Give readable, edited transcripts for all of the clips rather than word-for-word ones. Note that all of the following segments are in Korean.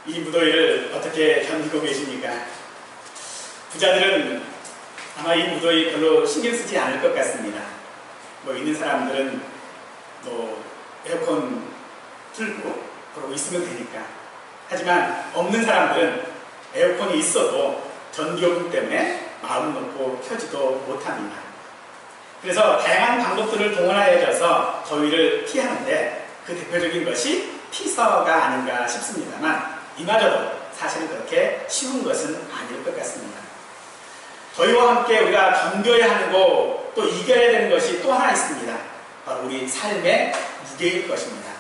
이 무더위를 어떻게 견디고 계십니까? 부자들은 아마 이 무더위 별로 신경 쓰지 않을 것 같습니다. 있는 사람들은 에어컨 틀고 그러고 있으면 되니까. 하지만 없는 사람들은 에어컨이 있어도 전기요금 때문에 마음 놓고 켜지도 못합니다. 그래서 다양한 방법들을 동원하여져서 더위를 피하는데 그 대표적인 것이 피서가 아닌가 싶습니다만 이마저도 사실은 그렇게 쉬운 것은 아닐 것 같습니다. 더위와 함께 우리가 견뎌야 하는 것, 또 이겨야 되는 것이 또 하나 있습니다. 바로 우리 삶의 무게일 것입니다.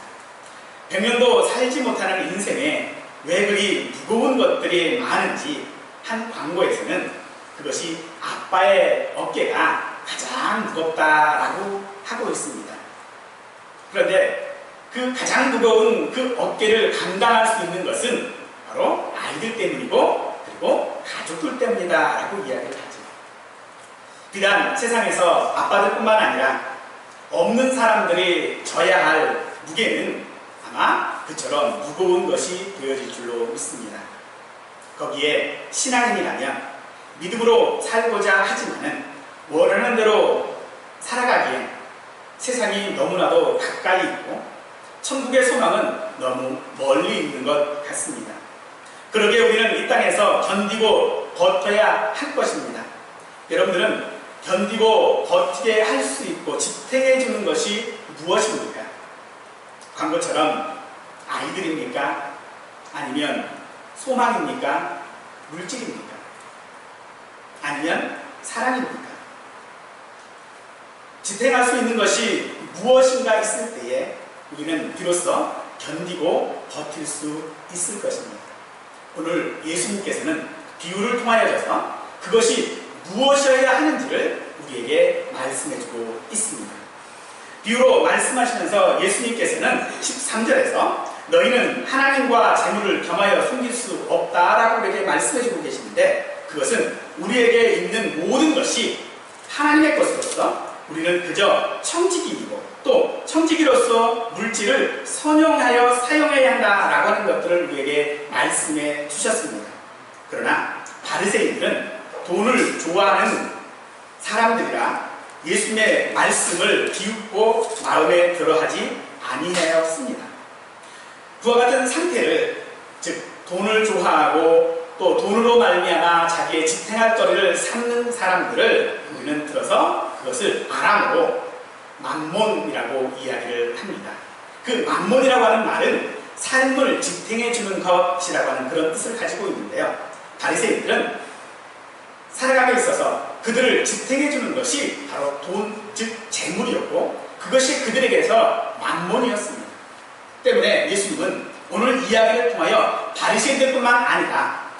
100년도 살지 못하는 인생에 왜 그리 무거운 것들이 많은지 한 광고에서는 그것이 아빠의 어깨가 가장 무겁다라고 하고 있습니다. 그런데 그 가장 무거운 그 어깨를 감당할 수 있는 것은 바로 아이들 때문이고 그리고 가족들 때문이다라고 이야기를 하죠. 비단 세상에서 아빠들뿐만 아니라 없는 사람들이 져야 할 무게는 아마 그처럼 무거운 것이 되어질 줄로 믿습니다. 거기에 신앙인이라면 믿음으로 살고자 하지만은 원하는 대로 살아가기엔 세상이 너무나도 가까이 있고 천국의 소망은 너무 멀리 있는 것 같습니다. 그러기에 우리는 이 땅에서 견디고 버텨야 할 것입니다. 여러분들은 견디고 버티게 할 수 있고 지탱해 주는 것이 무엇입니까? 광고처럼 아이들입니까? 아니면 소망입니까? 물질입니까? 아니면 사랑입니까? 지탱할 수 있는 것이 무엇인가 있을 때에 우리는 비로소 견디고 버틸 수 있을 것입니다. 오늘 예수님께서는 비유를 통하여서 그것이 무엇이어야 하는지를 우리에게 말씀해주고 있습니다. 비유로 말씀하시면서 예수님께서는 13절에서 너희는 하나님과 재물을 겸하여 숨길 수 없다라고 우리에게 말씀해주고 계시는데 그것은 우리에게 있는 모든 것이 하나님의 것으로서 우리는 그저 청지기이고 또 청지기로서 물질을 선용하여 사용해야 한다라고 하는 것들을 우리에게 말씀해 주셨습니다. 그러나 바리새인들은 돈을 좋아하는 사람들이라 예수님의 말씀을 비웃고 마음에 들어하지 아니하였습니다. 그와 같은 상태를 즉 돈을 좋아하고 또 돈으로 말미암아 자기의 지탱할 거리를 삼는 사람들을 우리는 들어서 그것을 아람어로 맘몬이라고 이야기를 합니다. 그 맘몬이라고 하는 말은 삶을 지탱해 주는 것이라고 하는 그런 뜻을 가지고 있는데요. 바리새인들은 살아감에 있어서 그들을 지탱해 주는 것이 바로 돈, 즉 재물이었고 그것이 그들에게서 맘몬이었습니다. 때문에 예수님은 오늘 이야기를 통하여 바리새인들뿐만 아니라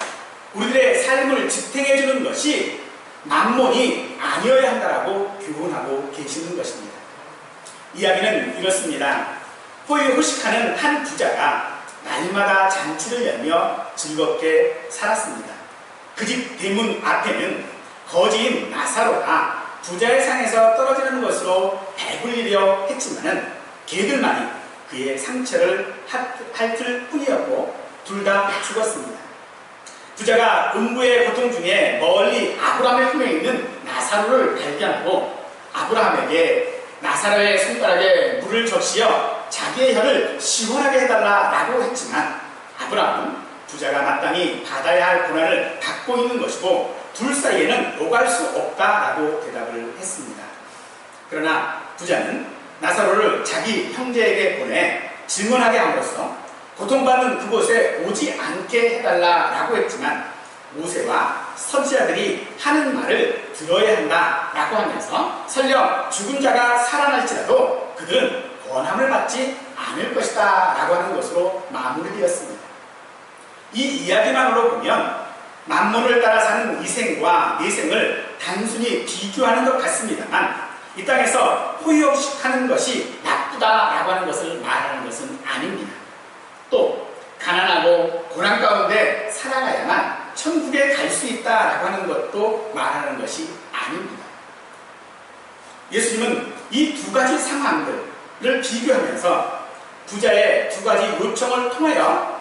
우리들의 삶을 지탱해 주는 것이 맘몬이 아니어야 한다라고 교훈하고 계시는 것입니다. 이야기는 이렇습니다. 호의호식하는 한 부자가 날마다 잔치를 열며 즐겁게 살았습니다. 그 집 대문 앞에는 거지인 나사로가 부자의 상에서 떨어지는 것으로 배불리려 했지만은 개들만이 그의 상처를 핥을 뿐이었고 둘 다 죽었습니다. 부자가 음부의 고통 중에 멀리 아브라함의 품에 있는 나사로를 발견하고 아브라함에게 나사로의 손가락에 물을 적시어 자기의 혀를 시원하게 해달라라고 했지만 아브라함은 부자가 마땅히 받아야 할 고난을 받고 있는 것이고 둘 사이에는 오갈 수 없다라고 대답을 했습니다. 그러나 부자는 나사로를 자기 형제에게 보내 증언하게 함으로써 고통받는 그곳에 오지 않게 해달라라고 했지만 모세와 선지자들이 하는 말을 들어야 한다라고 하면서 설령 죽은 자가 살아날지라도 그들은 권함을 받지 않을 것이다 라고 하는 것으로 마무리되었습니다. 이 이야기만으로 보면 만몬을 따라 사는 이 생과 내 생을 단순히 비교하는 것 같습니다만 이 땅에서 호의호식하는 것이 나쁘다라고 하는 것을 말하는 것은 아닙니다. 또 가난하고 고난 가운데 살아가야만 천국에 갈 수 있다라고 하는 것도 말하는 것이 아닙니다. 예수님은 이 두 가지 상황들을 비교하면서 부자의 두 가지 요청을 통하여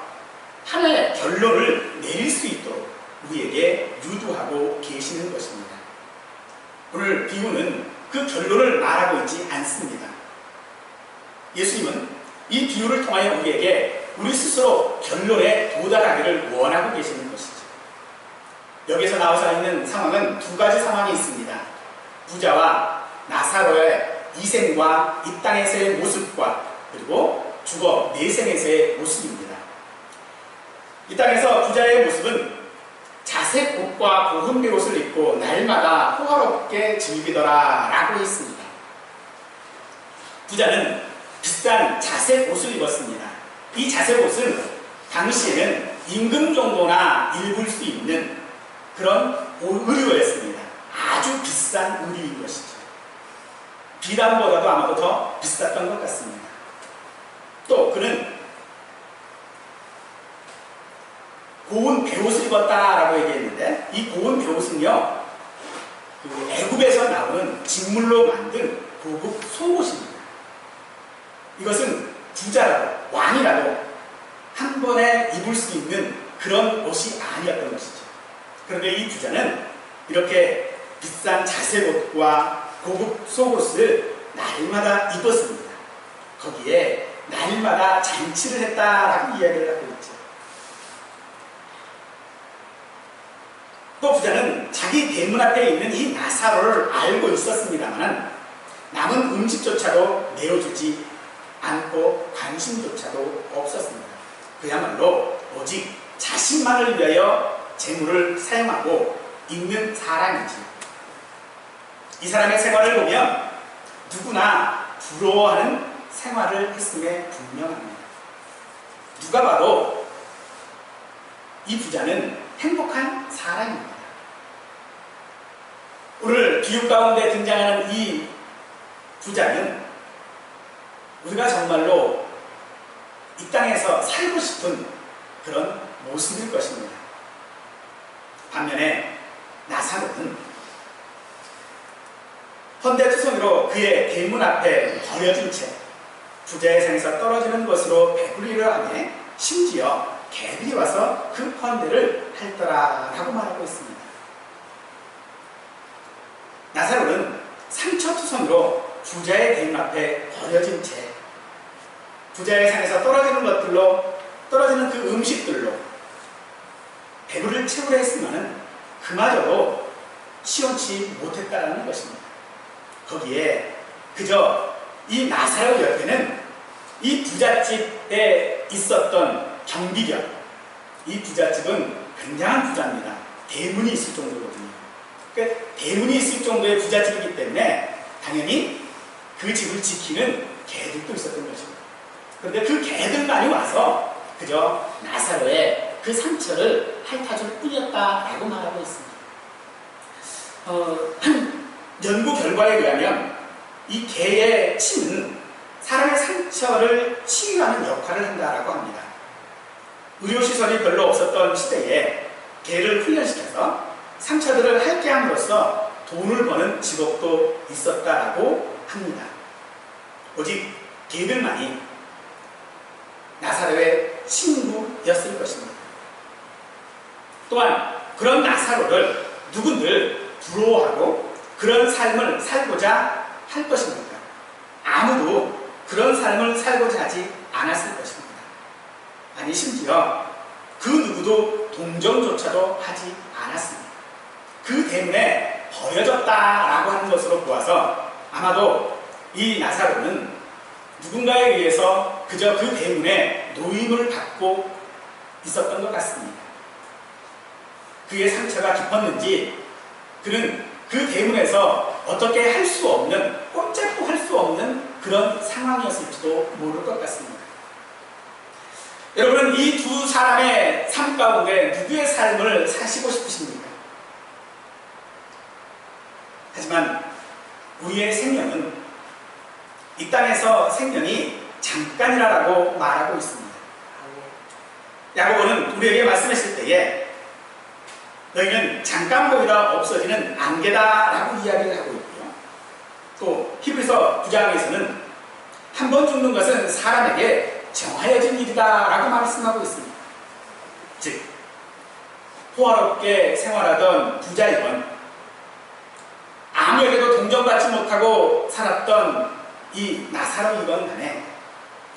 하나의 결론을 내릴 수 있도록 우리에게 유도하고 계시는 것입니다. 오늘 비유는 그 결론을 말하고 있지 않습니다. 예수님은 이 비유를 통하여 우리에게 우리 스스로 결론에 도달하기를 원하고 계시는 것이죠. 여기서 나와서 있는 상황은 두 가지 상황이 있습니다. 부자와 나사로의 이생과 이 땅에서의 모습과 그리고 죽어 내생에서의 모습입니다. 이 땅에서 부자의 모습은 자색 옷과 고운 베옷을 입고 날마다 호화롭게 즐기더라 라고 했습니다. 부자는 비싼 자색 옷을 입었습니다. 이 자색 옷은 당시에는 임금 정도나 입을 수 있는 그런 의류였습니다. 아주 비싼 의류인 것이죠. 비단보다도 아마도 더 비쌌던 것 같습니다. 또 그는 고운 베옷을 입었다라고 얘기했는데 이 고운 베옷은요, 그 애굽에서 나오는 직물로 만든 고급 속옷입니다. 이것은 부자라도 왕이라도 한 번에 입을 수 있는 그런 옷이 아니었던 것이죠. 그런데 이 부자는 이렇게 비싼 자색 옷과 고급 속옷을 날마다 입었습니다. 거기에 날마다 잔치를 했다라고 이야기를 하고 있죠. 또 부자는 자기 대문 앞에 있는 이 나사로를 알고 있었습니다만 남은 음식조차도 내어주지 않고 관심조차도 없었습니다. 그야말로 오직 자신만을 위하여 재물을 사용하고 있는 사람이지요. 이 사람의 생활을 보면 누구나 부러워하는 생활을 했음에 분명합니다. 누가 봐도 이 부자는 행복한 사람입니다. 오늘 비유 가운데 등장하는 이 부자는 우리가 정말로 이 땅에서 살고 싶은 그런 모습일 것입니다. 반면에 나사로는 헌데투성이로 그의 대문 앞에 버려진 채 부자의 상에서 떨어지는 것으로 배부리를 하며 심지어 개들이 와서 그 헌데를 핥더라라고 말하고 있습니다. 나사로는 상처투성이로 부자의 대문 앞에 버려진 채 부자의 상에서 떨어지는 것들로 떨어지는 그 음식들로 배부를 채우려 했으면 그마저도 시원치 못했다라는 것입니다. 거기에 그저 이 나사로 옆에는 이 부잣집에 있었던 경비견, 이 부잣집은 굉장한 부자입니다. 대문이 있을 정도거든요. 그러니까 대문이 있을 정도의 부잣집이기 때문에 당연히 그 집을 지키는 개들도 있었던 것입니다. 그런데 그 개들만이 와서 그저 나사로의 그 상처를 핥아줄 뿐이었다라고 말하고 있습니다. 한 연구 결과에 의하면 이 개의 침은 사람의 상처를 치유하는 역할을 한다라고 합니다. 의료시설이 별로 없었던 시대에 개를 훈련시켜서 상처들을 핥게 함으로써 돈을 버는 직업도 있었다라고 합니다. 오직 개들만이 나사로의 친구였을 것입니다. 또한 그런 나사로를 누군들 부러워하고 그런 삶을 살고자 할 것입니까? 아무도 그런 삶을 살고자 하지 않았을 것입니다. 아니 심지어 그 누구도 동정조차도 하지 않았습니다. 그 때문에 버려졌다라고 하는 것으로 보아서 아마도 이 나사로는 누군가에 의해서 그저 그 대문에 노임을 받고 있었던 것 같습니다. 그의 상처가 깊었는지 그는 그 대문에서 어떻게 할 수 없는, 꼼짝도 할 수 없는 그런 상황이었을지도 모를 것 같습니다. 여러분은 이 두 사람의 삶 가운데 누구의 삶을 사시고 싶으십니까? 하지만 우리의 생명은 이 땅에서 생명이 잠깐이라고 말하고 있습니다. 야고보는 우리에게 말씀했을 때에 너희는 잠깐 보이다 없어지는 안개다라고 이야기를 하고 있고요. 또 히브리서 9장에서는 한 번 죽는 것은 사람에게 정하여진 일이다라고 말씀하고 있습니다. 즉 호화롭게 생활하던 부자이건 아무에게도 동정받지 못하고 살았던 이 나사로이건 간에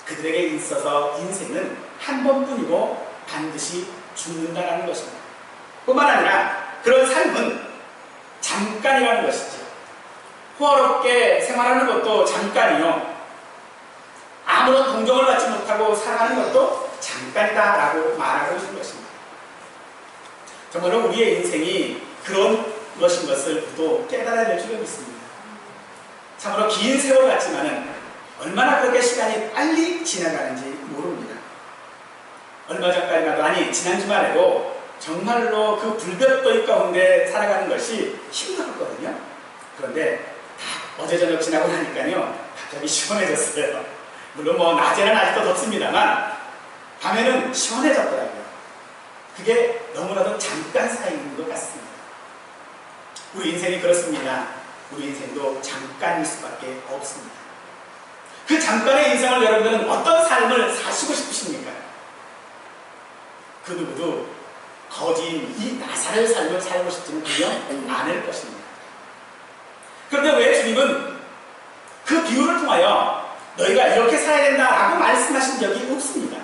그들에게 있어서 인생은 한 번뿐이고 반드시 죽는다는 것입니다. 뿐만 아니라 그런 삶은 잠깐이라는 것이죠. 호화롭게 생활하는 것도 잠깐이요, 아무런 동정을 받지 못하고 살아가는 것도 잠깐이다라고 말하고 있는 것입니다. 정말로 우리의 인생이 그런 것인 것을 또 깨달아야 될 줄을 믿습니다. 참으로 긴 세월 같지만은 얼마나 그렇게 시간이 빨리 지나가는지 모릅니다. 얼마 전까지만 해도, 아니 지난 주말에도 정말로 그 불볕더위 가운데 살아가는 것이 힘들었거든요. 그런데 어제 저녁 지나고 나니까요 갑자기 시원해졌어요. 물론 뭐 낮에는 아직도 덥습니다만 밤에는 시원해졌더라고요. 그게 너무나도 잠깐 사이인 것 같습니다. 우리 인생이 그렇습니다. 우리 인생도 잠깐일 수밖에 없습니다. 그 잠깐의 인생을 여러분들은 어떤 삶을 사시고 싶으십니까? 그 누구도 거진 이 나사로의 삶을 살고 싶지는 분명 않을 것입니다. 그런데 왜 주님은 그 비유를 통하여 너희가 이렇게 살아야 된다라고 말씀하신 적이 없습니다.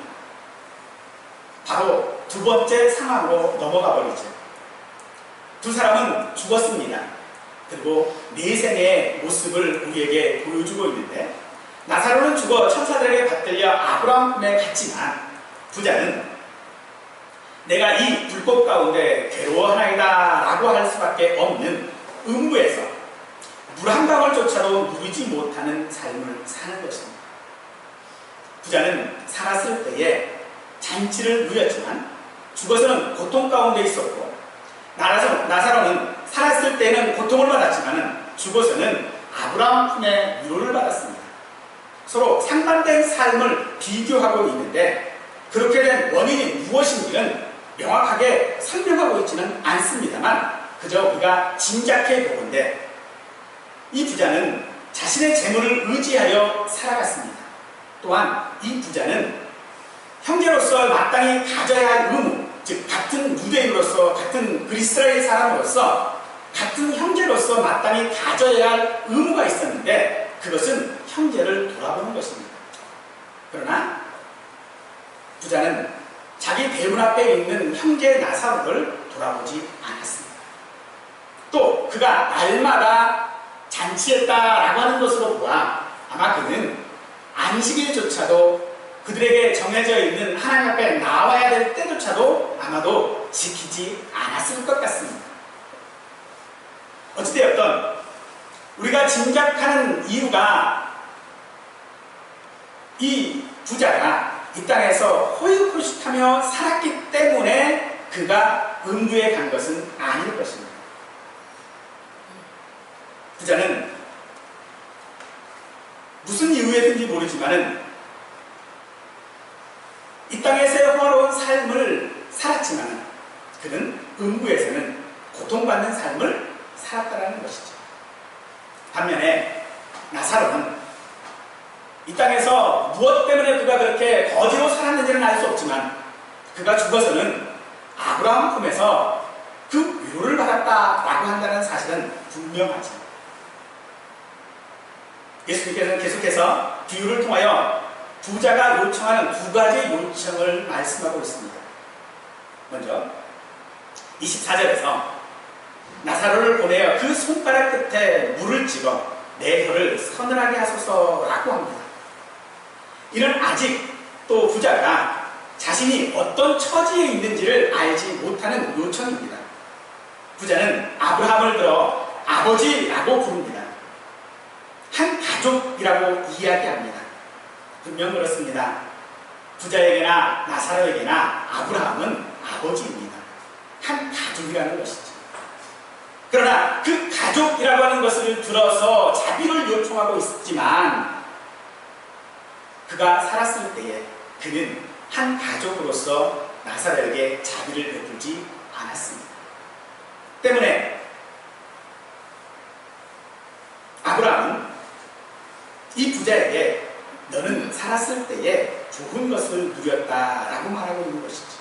바로 두 번째 상황으로 넘어가 버리죠. 두 사람은 죽었습니다. 그리고 네 생의 모습을 우리에게 보여주고 있는데, 나사로는 죽어 천사들에게 받들려 아브라함 품에 갔지만 부자는 내가 이 불꽃 가운데 괴로워하나이다 라고 할 수밖에 없는 음부에서 물 한 방울조차도 누리지 못하는 삶을 사는 것입니다. 부자는 살았을 때에 잔치를 누렸지만 죽어서는 고통 가운데 있었고, 나사로는 살았을 때는 고통을 받았지만 죽어서는 아브라함 품의 위로를 받았습니다. 서로 상반된 삶을 비교하고 있는데 그렇게 된 원인이 무엇인지는 명확하게 설명하고 있지는 않습니다만 그저 우리가 짐작해 보건대 이 부자는 자신의 재물을 의지하여 살아갔습니다. 또한 이 부자는 형제로서 마땅히 가져야 할 의무, 즉 같은 유대인으로서, 같은 그리스도의 사람으로서, 같은 형제로서 마땅히 가져야 할 의무가 있었는데 그것은 형제를 돌아보는 것입니다. 그러나 부자는 자기 대문 앞에 있는 형제 나사로를 돌아보지 않았습니다. 또 그가 날마다 잔치했다라고 하는 것으로 보아 아마 그는 안식일조차도 그들에게 정해져 있는 하나님 앞에 나와야 될 때조차도 아마도 지키지 않았을 것 같습니다. 어찌되었든 우리가 짐작하는 이유가 이 부자가 이 땅에서 호의호식하며 살았기 때문에 그가 음부에 간 것은 아닐 것입니다. 부자는 무슨 이유에든지 모르지만은 이 땅에서의 호화로운 삶을 살았지만 그는 음부에서는 고통받는 삶을 살았다는 것이죠. 반면에 나사로는 이 땅에서 무엇 때문에 그가 그렇게 거지로 살았는지는 알 수 없지만 그가 죽어서는 아브라함 품에서 그 위로를 받았다라고 한다는 사실은 분명하죠. 예수님께서는 계속해서 비유를 통하여 부자가 요청하는 두 가지 요청을 말씀하고 있습니다. 먼저 24절에서 나사로를 보내어 그 손가락 끝에 물을 찍어 내 혀를 서늘하게 하소서라고 합니다. 이는 아직 또 부자가 자신이 어떤 처지에 있는지를 알지 못하는 요청입니다. 부자는 아브라함을 들어 아버지라고 부릅니다. 한 가족이라고 이야기합니다. 분명 그렇습니다. 부자에게나 나사로에게나 아브라함은 아버지입니다. 한 가족이라는 것이죠. 그러나 그 가족이라고 하는 것을 들어서 자비를 요청하고 있지만 그가 살았을 때에 그는 한 가족으로서 나사로에게 자비를 베풀지 않았습니다. 때문에 아브라함은 이 부자에게 너는 살았을 때에 좋은 것을 누렸다라고 말하고 있는 것이죠.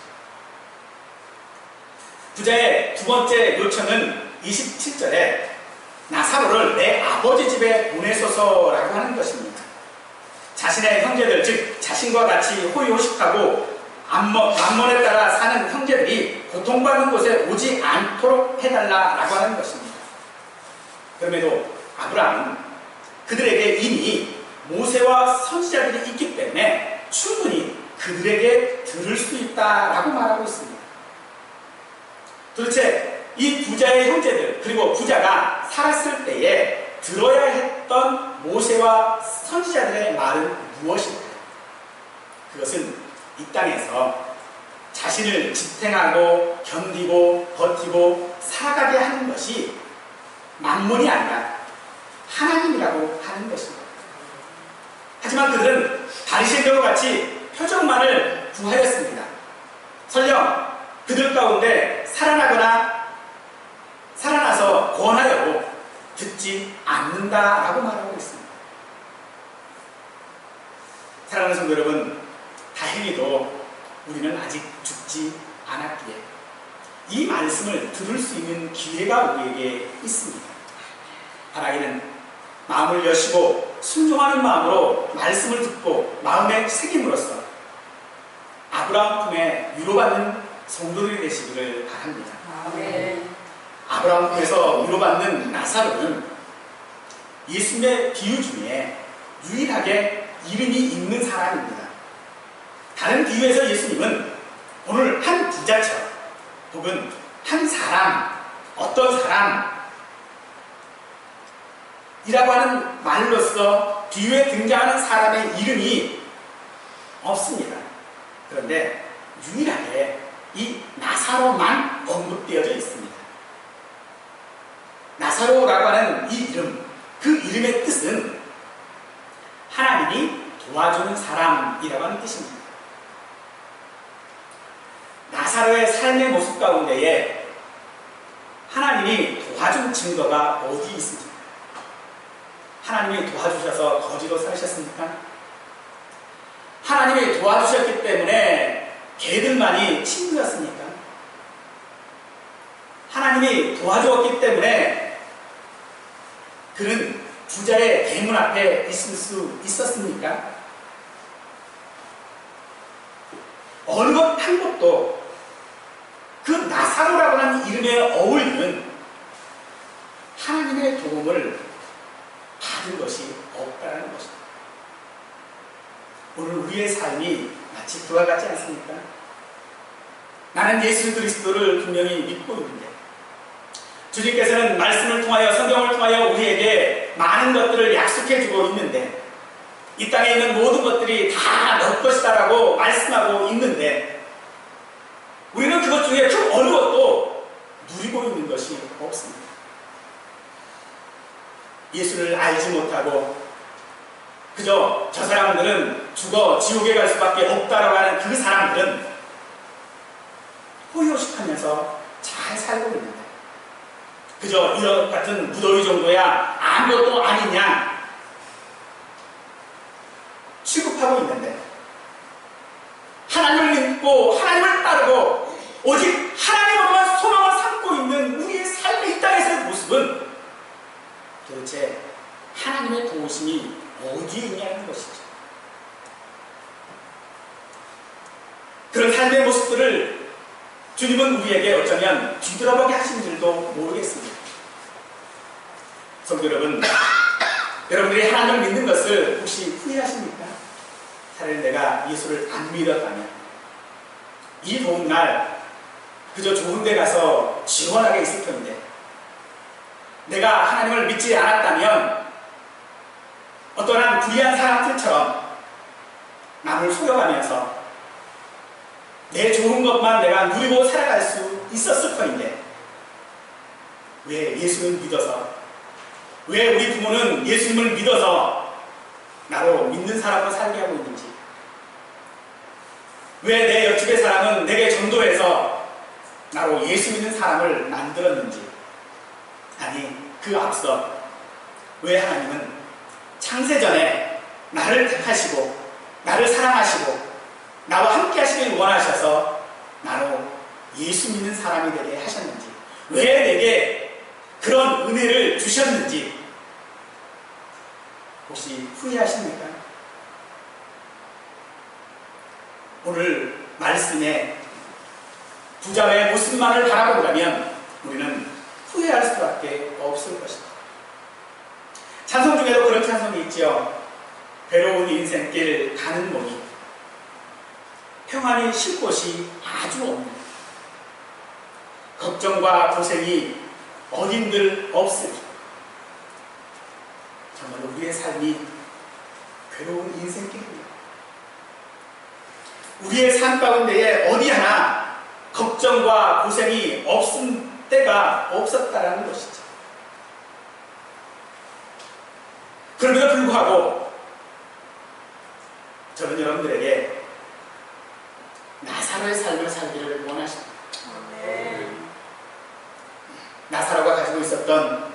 부자의 두 번째 요청은 27절에 나사로를 내 아버지 집에 보내소서라고 하는 것입니다. 자신의 형제들, 즉 자신과 같이 호의호식하고 만몬에 따라 사는 형제들이 고통받는 곳에 오지 않도록 해달라라고 하는 것입니다. 그럼에도 아브라함은 그들에게 이미 모세와 선지자들이 있기 때문에 충분히 그들에게 들을 수 있다라고 말하고 있습니다. 도대체 이 부자의 형제들 그리고 부자가 살았을 때에 들어야 했던 모세와 선지자들의 말은 무엇일까요? 그것은 이 땅에서 자신을 지탱하고 견디고 버티고 살아가게 하는 것이 만몬이 아니라 하나님이라고 하는 것입니다. 하지만 그들은 바리새인들과 같이 표적만을 구하였습니다. 설령 그들 가운데 살아나서 권하여도 듣지 않는다라고 말하고 있습니다. 사랑하는 성도 여러분, 다행히도 우리는 아직 죽지 않았기에 이 말씀을 들을 수 있는 기회가 우리에게 있습니다. 바라기는 마음을 여시고 순종하는 마음으로 말씀을 듣고 마음에 새김으로써 아브라함 품에 위로받는 성도들이 되시기를 바랍니다. 아멘. 아브라함 품에서 위로받는 나사로는 예수님의 비유 중에 유일하게 이름이 있는 사람입니다. 다른 비유에서 예수님은 오늘 한 부자처럼 혹은 한 사람, 어떤 사람이라고 하는 말로써 비유에 등장하는 사람의 이름이 없습니다. 그런데 유일하게 이 나사로만 언급되어져 있습니다. 나사로라고 하는 이 이름, 그 이름의 뜻은 하나님이 도와주는 사람이라고 하는 뜻입니다. 나사로의 삶의 모습 가운데에 하나님이 도와준 증거가 어디 있습니까? 하나님이 도와주셔서 거지로 사셨습니까? 하나님이 도와주셨기 때문에 개들만이 친구였습니까? 하나님이 도와주었기 때문에 그는 부자의 대문 앞에 있을 수 있었습니까? 어느 것 한 것도 그 나사로라고 하는 이름에 어울리는 하나님의 도움을 받은 것이 없다는 것입니다. 오늘 우리의 삶이 마치 그와 같지 않습니까? 나는 예수 그리스도를 분명히 믿고 있는데 주님께서는 말씀을 통하여 성경을 통하여 우리에게 많은 것들을 약속해주고 있는데 이 땅에 있는 모든 것들이 다 너 것이다라고 말씀하고 있는데 우리는 그것 중에 그 어느 것도 누리고 있는 것이 없습니다. 예수를 알지 못하고 그저 저 사람들은 죽어 지옥에 갈 수밖에 없다라고 하는 그 사람들은 호의호식하면서 잘 살고 있는데 그저 이런 같은 무더위 정도야 아무것도 아니냐 취급하고 있는데 하나님을 믿고 하나님을 따르고 오직 하나님으로만 소망을 삼고 있는 우리의 삶의 이 땅에서의 모습은 도대체 하나님의 도우심이 어디에 있냐는 것이죠. 그런 삶의 모습들을 주님은 우리에게 어쩌면 뒤돌아보게 하신 줄도 모르겠습니다. 성도 여러분, 여러분들이 하나님을 믿는 것을 혹시 후회하십니까? 차라리 내가 예수를 안 믿었다면 이 더운 날 그저 좋은 데 가서 시원하게 있을 텐데 내가 하나님을 믿지 않았다면 어떠한 불의한 사람들처럼 남을 속여가면서 내 좋은 것만 내가 누리고 살아갈 수 있었을 터인데 왜 예수를 믿어서 왜 우리 부모는 예수님을 믿어서 나로 믿는 사람으로 살게 하고 있는지 왜 내 옆집의 사람은 내게 전도해서 나로 예수 믿는 사람을 만들었는지 아니 그 앞서 왜 하나님은 창세전에 나를 택하시고 나를 사랑하시고 나와 함께 하시길 원하셔서 나로 예수 믿는 사람이 되게 하셨는지, 왜 내게 그런 은혜를 주셨는지 혹시 후회하십니까? 오늘 말씀에 부자의 모습만을 바라본다면 우리는 후회할 수밖에 없을 것입니다. 찬송 중에도 그런 찬송이 있죠. 괴로운 인생길 가는 몸이 평안히 쉴 곳이 아주 없는, 걱정과 고생이 어딘들 없으니 정말 우리의 삶이 괴로운 인생길입니다. 우리의 삶 가운데에 어디 하나 걱정과 고생이 없은 때가 없었다라는 것이죠. 그럼에도 불구하고 저는 여러분들에게 나사로의 삶을 살기를 원하십니다. 나사로가 가지고 있었던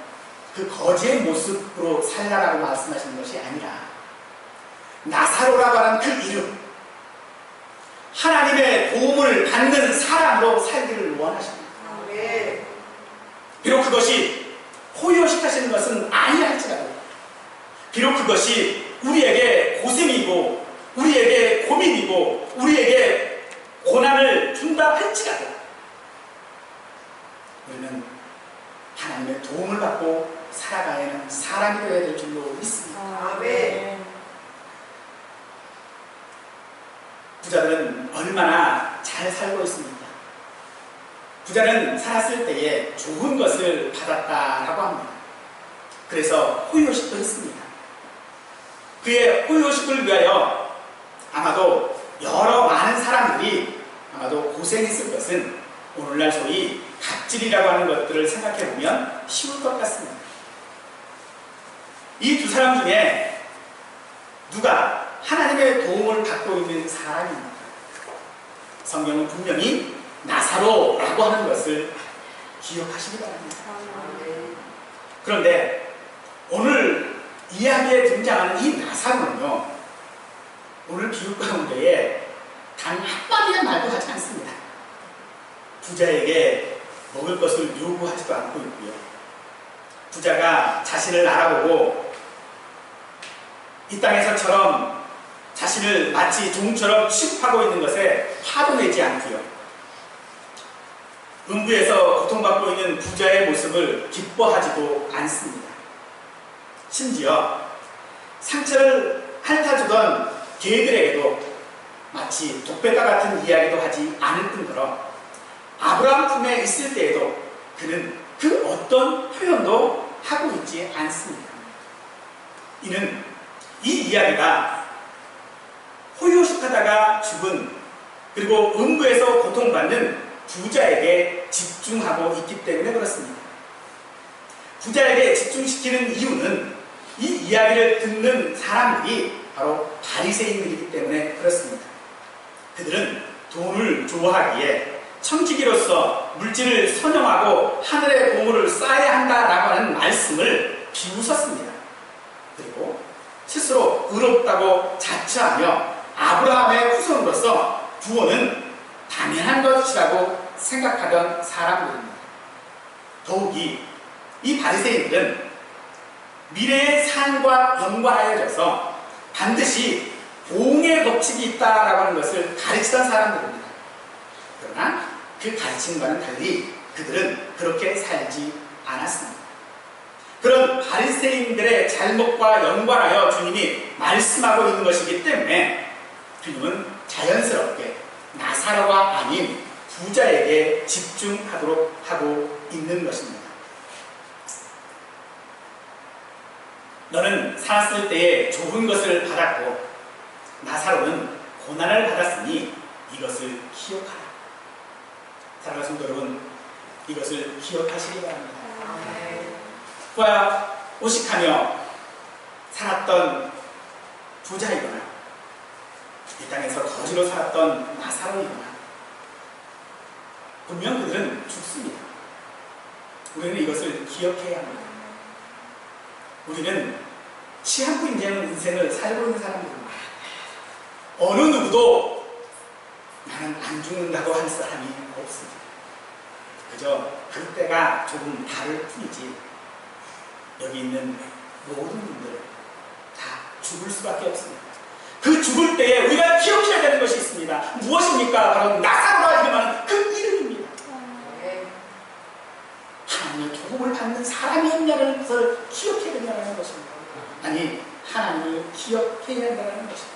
그 거지의 모습으로 살라라고 말씀하시는 것이 아니라 나사로라고 하는 그 이름, 하나님의 도움을 받는 사람으로 살기를 원하십니다. 비록 그것이 호요식하시는 것은 아니라 할지라도, 비록 그것이 우리에게 고생이고 우리에게 고민이고 우리에게 고난을 준다 할지라도 우리는 하나님의 도움을 받고 살아가야 하는 사람이 되어야 될 줄로 믿습니다. 아멘. 부자들은 얼마나 잘 살고 있습니까? 부자는 살았을 때에 좋은 것을 받았다라고 합니다. 그래서 호요식도 했습니다. 그의 호요식을 위하여 아마도 여러 많은 사람들이 아마도 고생했을 것은 오늘날 소위 갑질이라고 하는 것들을 생각해보면 쉬울 것 같습니다. 이 두 사람 중에 누가 하나님의 도움을 받고 있는 사람입니까? 성경은 분명히 나사로라고 하는 것을 기억하시기 바랍니다. 그런데 오늘 이야기에 등장하는 이 나사로는요, 오늘 기록 가운데에 단 한마디의 말도 하지 않습니다. 부자에게 먹을 것을 요구하지도 않고 있고요. 부자가 자신을 알아보고 이 땅에서처럼 자신을 마치 종처럼 취급하고 있는 것에 화도 내지 않고요. 음부에서 고통받고 있는 부자의 모습을 기뻐하지도 않습니다. 심지어 상처를 핥아주던 개들에게도 마치 독백과 같은 이야기도 하지 않을 뿐더러 아브라함 품에 있을 때에도 그는 그 어떤 표현도 하고 있지 않습니다. 이는 이 이야기가 호요식하다가 죽은, 그리고 음부에서 고통받는 부자에게 집중하고 있기 때문에 그렇습니다. 부자에게 집중시키는 이유는 이 이야기를 듣는 사람들이 바로 바리새인들이기 때문에 그렇습니다. 그들은 돈을 좋아하기에 청지기로서 물질을 선용하고 하늘의 보물을 쌓아야 한다라고 하는 말씀을 비웃었습니다. 그리고 스스로 의롭다고 자처하며 아브라함의 후손으로서 구원은 당연한 것이라고 생각하던 사람들입니다. 더욱이 이 바리새인들은 미래의 삶과 연관하여져서 반드시 보응의 법칙이 있다라고 하는 것을 가르치던 사람들입니다. 그러나 그 가르침과는 달리 그들은 그렇게 살지 않았습니다. 그런 바리새인들의 잘못과 연관하여 주님이 말씀하고 있는 것이기 때문에 주님은 자연스럽게 나사로가 아닌 부자에게 집중하도록 하고 있는 것입니다. 너는 살았을 때에 좋은 것을 받았고 나사로는 고난을 받았으니 이것을 기억하라. 사랑하는 성도 여러분, 이것을 기억하시기 바랍니다. 부와 오식하며 살았던 부자이거나 이 땅에서 거지로 살았던 나사로이거나 분명 그들은 죽습니다. 우리는 이것을 기억해야 합니다. 우리는 치안고 인생을 살고 있는 사람들입니다. 어느 누구도 나는 안 죽는다고 할 사람이 없습니다. 그저 그때가 조금 다를 뿐이지 여기 있는 모든 분들 다 죽을 수밖에 없습니다. 그 죽을 때에 우리가 기억해야 되는 것이 있습니다. 무엇입니까? 바로 나사로라 이름하는 그 이름입니다. 하나님의 도움을 받는 사람이었냐는 것을 기억해야 된다는 것입니다. 아니, 하나님을 기억해야 한다는 것입니다.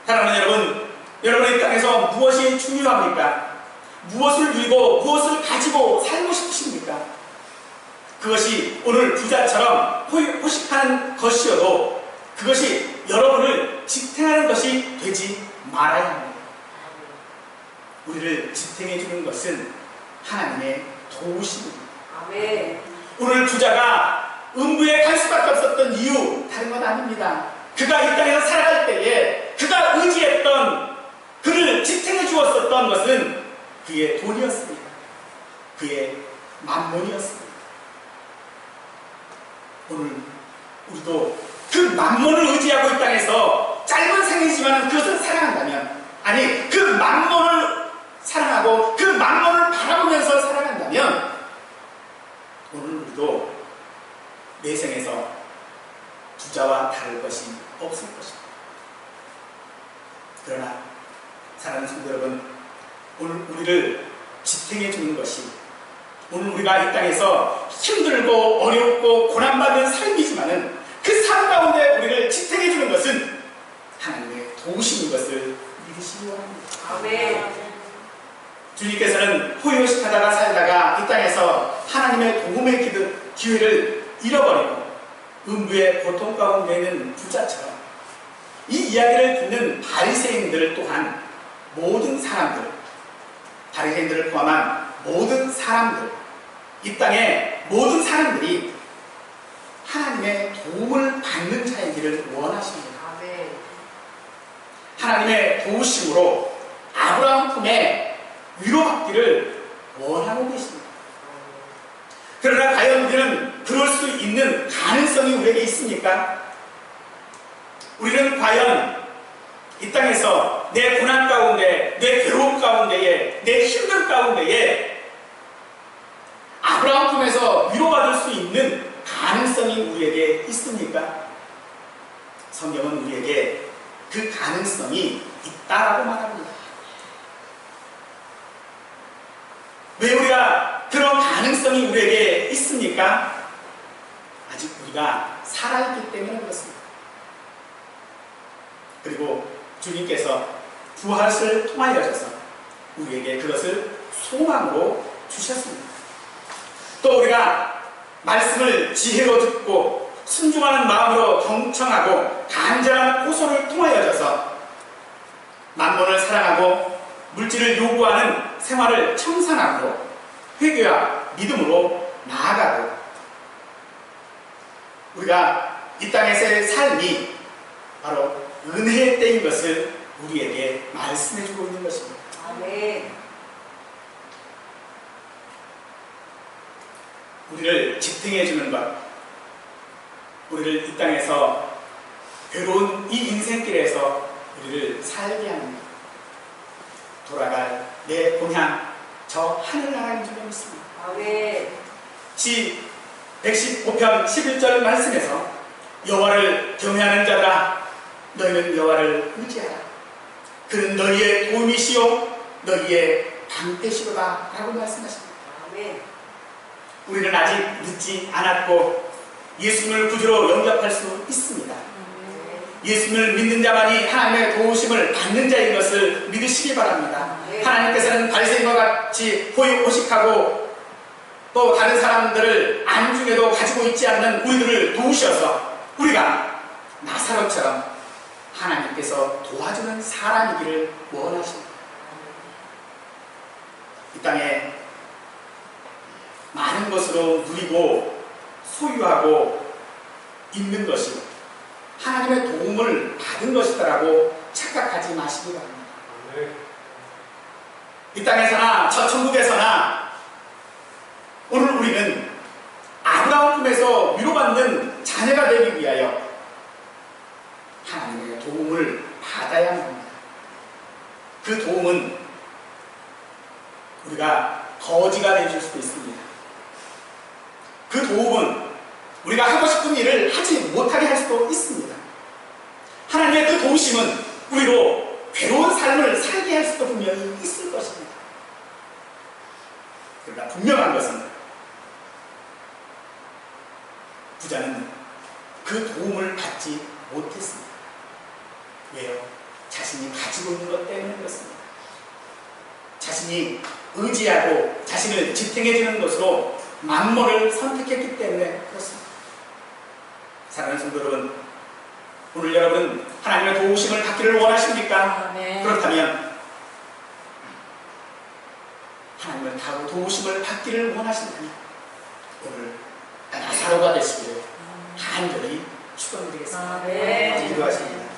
사랑하는 여러분, 여러분의 땅에서 무엇이 중요합니까? 무엇을 누리고 무엇을 가지고 살고 싶으십니까? 그것이 오늘 부자처럼 호식하는 것이어도 그것이 여러분을 지탱하는 것이 되지 말아야 합니다. 우리를 지탱해 주는 것은 하나님의 도우심입니다. 아멘. 오늘 부자가 음부에 갈 수밖에 없었던 이유 다른 건 아닙니다. 그가 이 땅에서 살아갈 때에 그가 의지했던 그를 지탱해 주었었던 것은 그의 돈이었습니다. 그의 만몬이었습니다. 오늘 우리도 그 만몬을 의지하고 이 땅에서 짧은 생이지만 그것을 사랑한다면, 아니 그 만몬을 사랑하고 그 만몬을 바라보면서 살아간다면 오늘 우리도 내 생에서 부자와 다를 것이 없을 것입니다. 그러나 사랑하는 성도 여러분, 오늘 우리를 지탱해 주는 것이 오늘 우리가 이 땅에서 힘들고 어렵고 고난받는 삶이지만은 그 삶 가운데 우리를 지탱해 주는 것은 하나님의 도우심인 것을 믿으시기 바랍니다. 아멘. 주님께서는 호의호식하다가 살다가 이 땅에서 하나님의 도움의 기회를 잃어버리고 음부의 고통 가운데 있는 부자처럼 이 이야기를 듣는 바리새인들 또한 모든 사람들, 바리새인들을 포함한 모든 사람들, 이 땅의 모든 사람들이 하나님의 도움을 받는 자이기를 원하십니다. 아멘. 하나님의 도우심으로 아브라함 품에 위로받기를 원하고 계십니다. 그러나 과연 우리는 그럴 수 있는 가능성이 우리에게 있습니까? 우리는 과연 이 땅에서 내 고난 가운데, 내 괴로움 가운데에, 내 힘든 가운데에 아브라함 품에서 위로받을 수 있는 가능성이 우리에게 있습니까? 성경은 우리에게 그 가능성이 있다라고 말합니다. 왜 우리가 그런 가능성이 우리에게 있습니까? 아직 우리가 살아있기 때문에 그렇습니다. 그리고 주님께서 부활을 통하여서 우리에게 그것을 소망으로 주셨습니다. 또 우리가 말씀을 지혜로 듣고 순종하는 마음으로 경청하고 간절한 호소를 통하여서 만몬을 사랑하고 물질을 요구하는 생활을 청산하고 회개와 믿음으로 나아가고 우리가 이 땅에서의 삶이 바로 은혜의 때인 것을 우리에게 말씀해주고 있는 것입니다. 아멘. 우리를 지탱해주는 것, 우리를 이 땅에서 괴로운 이 인생길에서 우리를 살게 하는 것, 돌아갈 내 고향, 저 하늘나라인 줄 믿습니다. 아멘. 시 115편 11절 말씀에서 여호와를 경외하는 자들아 너희는 여호와를 의지하라. 그는 너희의 도움이시요 너희의 방패시로다 라고 말씀하십니다. 아멘. 우리는 아직 늦지 않았고 예수님을 구주로 영접할 수 있습니다. 예수님을 믿는 자만이 하나님의 도우심을 받는 자인 것을 믿으시기 바랍니다. 하나님께서는 바리새인과 같이 호의호식하고 또 다른 사람들을 안중에도 가지고 있지 않는 우리들을 도우셔서 우리가 나사로처럼 하나님께서 도와주는 사람이기를 원하십니다. 이 땅에 많은 것으로 누리고 소유하고 있는 것이 하나님의 도움을 받은 것이다라고 착각하지 마시기 바랍니다. 이 땅에서나 저 천국에서나 오늘 우리는 아브라함 품에서 위로받는 자녀가 되기 위하여 하나님의 도움을 받아야 합니다. 그 도움은 우리가 거지가 되실 수도 있습니다. 그 도움은 우리가 하고 싶은 일을 하지 못하게 할 수도 있습니다. 하나님의 그 도우심은 우리로 괴로운 삶을 살게 할 수도 분명히 있을 것입니다. 그러나 분명한 것은 부자는 그 도움을 받지 못했습니다. 왜요? 자신이 가지고 있는 것 때문에 그렇습니다. 자신이 의지하고 자신을 지탱해주는 것으로 만모를 선택했기 때문에 그렇습니다. 사랑하는 성도 여러분, 오늘 여러분 하나님의 도우심을 받기를 원하십니까? 네. 그렇다면 하나님을 다 도우심을 받기를 원하신다면 오늘 나사로가 되시기를 간절히 축원드리겠습니다. 네. 기도하십니다.